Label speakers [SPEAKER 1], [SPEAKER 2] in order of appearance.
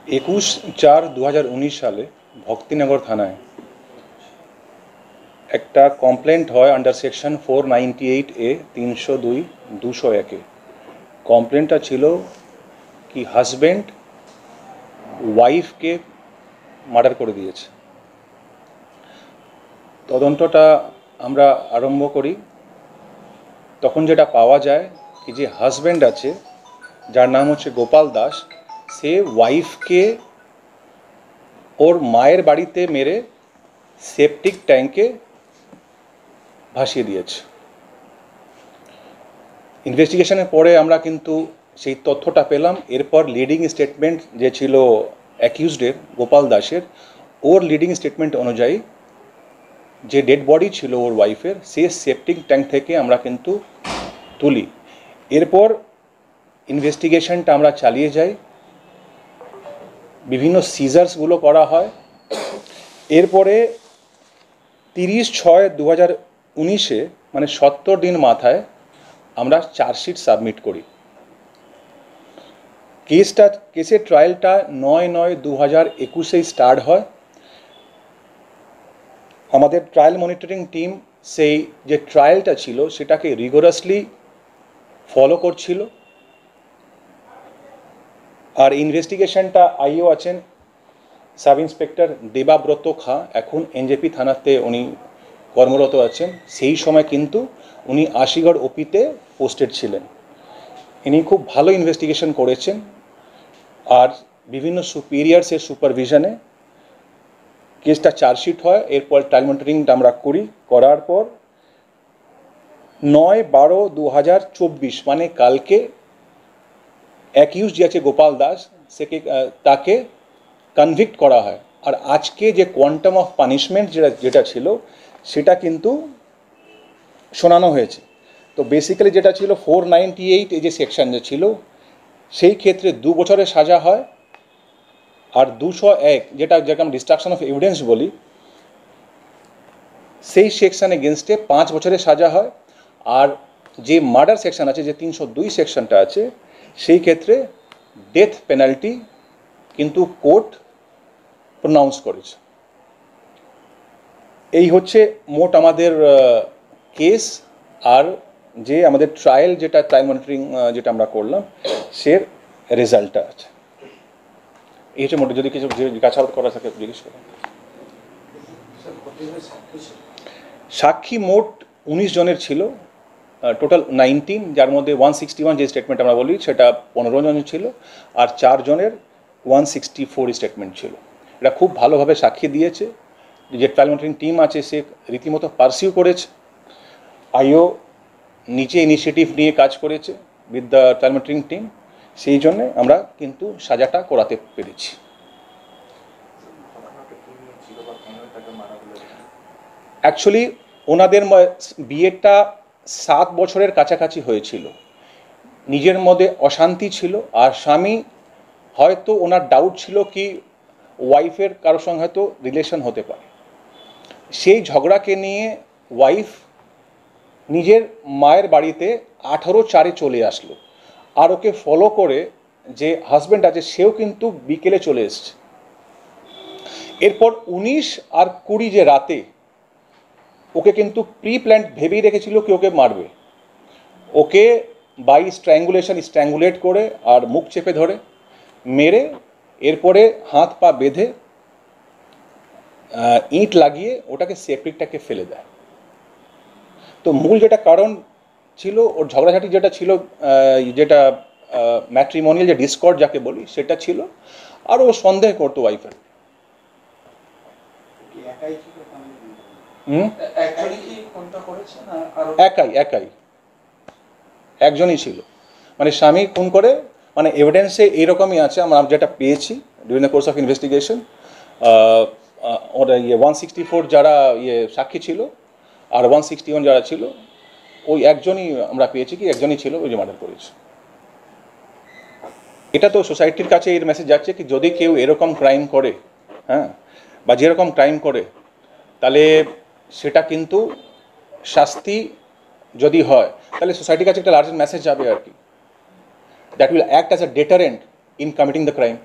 [SPEAKER 1] 21/4/2019 সালে ভক্তিনগর থানায় একটা কমপ্লেন্ট হয় আন্ডার সেকশন 498A 302/201 কমপ্লেন্টটা ছিল কি হাজব্যান্ড ওয়াইফকে মার্ডার করে দিয়েছে। তদন্তটা আমরা আরম্ভ করি। তখন যেটা পাওয়া যায় কি যে হাজব্যান্ড আছে যার নাম হচ্ছে গোপাল দাস, সে ওয়াইফকে ওর মায়ের বাড়িতে মেরে সেপটিক ট্যাঙ্কে ভাসিয়ে দিয়েছে। ইনভেস্টিগেশনের পরে আমরা কিন্তু সেই তথ্যটা পেলাম। এরপর লিডিং স্টেটমেন্ট যে ছিল অ্যাকিউজডের গোপাল দাসের, ওর লিডিং স্টেটমেন্ট অনুযায়ী যে ডেড বডি ছিল ওর ওয়াইফের, সে সেপটিক ট্যাঙ্ক থেকে আমরা কিন্তু তুলি। এরপর ইনভেস্টিগেশনটা আমরা চালিয়ে যাই, বিভিন্ন সিজার্সগুলো করা হয়। এরপরে 30/6/2019 মানে 70 দিন মাথায় আমরা চার্জশিট সাবমিট করি। কেসের ট্রায়ালটা 9/9/2021 স্টার্ট হয়। আমাদের ট্রায়াল মনিটরিং টিম সেই যে ট্রায়ালটা ছিল সেটাকে রিগোরাসলি ফলো করছিল। আর ইনভেস্টিগেশনটা আইও আছেন সাব ইন্সপেক্টর দেবাব্রত খাঁ, এখন এনজেপি থানাতে উনি কর্মরত আছেন। সেই সময় কিন্তু উনি আশিগড় ওপিতে পোস্টেড ছিলেন। ইনি খুব ভালো ইনভেস্টিগেশন করেছেন। আর বিভিন্ন সুপিরিয়ার্সের সুপারভিশনে কেসটা চার্জশিট হয়। এরপর ট্রায়াল মনিটরিংটা আমরা করি। করার পর 9/12/2024 মানে কালকে অ্যাকিউজ যে আছে গোপাল দাস, তাকে কনভিক্ট করা হয়। আর আজকে যে কোয়ান্টাম অফ পানিশমেন্ট যেটা ছিল সেটা কিন্তু শোনানো হয়েছে। তো বেসিক্যালি যেটা ছিল 498 এই যে সেকশন যে ছিল সেই ক্ষেত্রে 2 বছরের সাজা হয়। আর 201 যেটাকে আমরা ডিস্ট্রাকশন অফ এভিডেন্স বলি, সেই সেকশন এগেনস্টে 5 বছরের সাজা হয়। আর যে মার্ডার সেকশন আছে, যে 302 সেকশনটা আছে, সেই ক্ষেত্রে ডেথ পেনাল্টি কিন্তু কোর্ট প্রনাউন্স করেছে। এই হচ্ছে মোট আমাদের কেস। আর যে আমাদের ট্রায়াল মনিটরিং যেটা আমরা করলাম সে রেজাল্টটা আছে। এই হচ্ছে মোট। যদি কিছু জিজ্ঞাসাবাদ করা থাকে জিজ্ঞেস করেন। সাক্ষী মোট 19 জনের ছিল, টোটাল 19, যার মধ্যে 161 যে স্টেটমেন্ট আমরা বলি সেটা 15 জন ছিল, আর 4 জনের 164 স্টেটমেন্ট ছিল। এটা খুব ভালোভাবে সাক্ষী দিয়েছে। যে ট্রায়াল মনিটরিং টিম আছে সে রীতিমতো পারসিউ করেছে। আইও নিচে ইনিশিয়েটিভ নিয়ে কাজ করেছে with the trial monitoring team. সেই জন্যে আমরা কিন্তু সাজাটা করাতে পেরেছি। অ্যাকচুয়ালি ওনাদের বিয়েটা 7 বছরের কাছাকাছি হয়েছিল। নিজের মধ্যে অশান্তি ছিল। আর স্বামী হয়তো ওনার ডাউট ছিল কি ওয়াইফের কারোর সঙ্গে হয়তো রিলেশন হতে পারে। সেই ঝগড়াকে নিয়ে ওয়াইফ নিজের মায়ের বাড়িতে 18/4 চলে আসলো। আর ওকে ফলো করে যে হাজব্যান্ড আছে সেও কিন্তু বিকেলে চলে এসছে। এরপর 19 আর 20 যে রাতে ওকে কিন্তু প্রি প্ল্যান্ড ভেবেই রেখেছিল কি ওকে মারবে। ওকে বাই স্ট্র্যাঙ্গুলেট করে আর মুখ চেপে ধরে মেরে এরপরে হাত পা বেঁধে ইঁট লাগিয়ে ওটাকে সেপটিকটাকে ফেলে দেয়। তো মূল যেটা কারণ ছিল ওর ঝগড়াঝাটি যেটা ছিল, যেটা ম্যাট্রিমোনিয়াল যে ডিসকর্ড যাকে বলি সেটা ছিল। আর ও সন্দেহ করতো ওয়াইফের। একাই একজনই ছিল। মানে স্বামী খুন করে, মানে এভিডেন্সে এইরকমই আছে আমরা যেটা পেয়েছি during the course of investigation. ওর 164 যারা সাক্ষী ছিল আর 161 যারা ছিল, ওই একজনই আমরা পেয়েছি কি একজনই ছিল ওই যে মার্ডার করেছে। এটা তো সোসাইটির কাছে এর মেসেজ যাচ্ছে কি যদি কেউ এরকম ক্রাইম করে, হ্যাঁ, বা যেরকম ক্রাইম করে, তাহলে সেটা কিন্তু শাস্তি যদি হয় তাহলে সোসাইটির কাছে একটা লার্জার মেসেজ যাবে আর কি, that will act as a deterrent in committing the crime.